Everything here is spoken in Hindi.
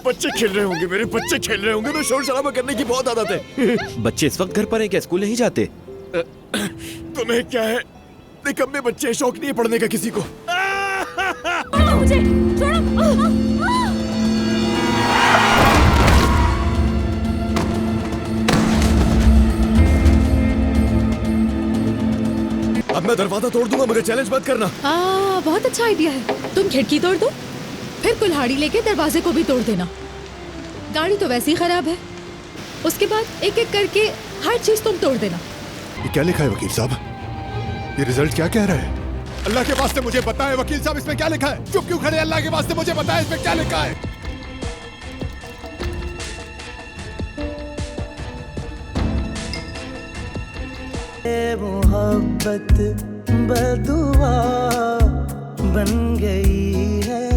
बच्चे खेल रहे होंगे, मेरे बच्चे खेल रहे होंगे तो शोर शराबा करने की बहुत आदत है। बच्चे इस वक्त घर पर हैं क्या? स्कूल नहीं जाते? तुम्हें क्या है, निकम्मे बच्चे, शौक नहीं है पढ़ने का किसी को। छोड़ो मुझे, छोड़ो। अब मैं दरवाजा तोड़ दूंगा, मुझे चैलेंज मत करना। बहुत अच्छा आइडिया है। तुम खिड़की तोड़ दो, फिर कुल्हाड़ी लेके दरवाजे को भी तोड़ देना। गाड़ी तो वैसे ही खराब है, उसके बाद एक एक करके हर चीज तुम तोड़ देना। ये क्या लिखा है वकील साहब? ये रिजल्ट क्या कह रहा है? अल्लाह के वास्ते मुझे बताएं वकील साहब, इसमें क्या लिखा है? चुप क्यों खड़े? अल्लाह के वास्ते मुझे बताएं इसमें क्या लिखा है? मोहब्बत बदुआ बन गई है।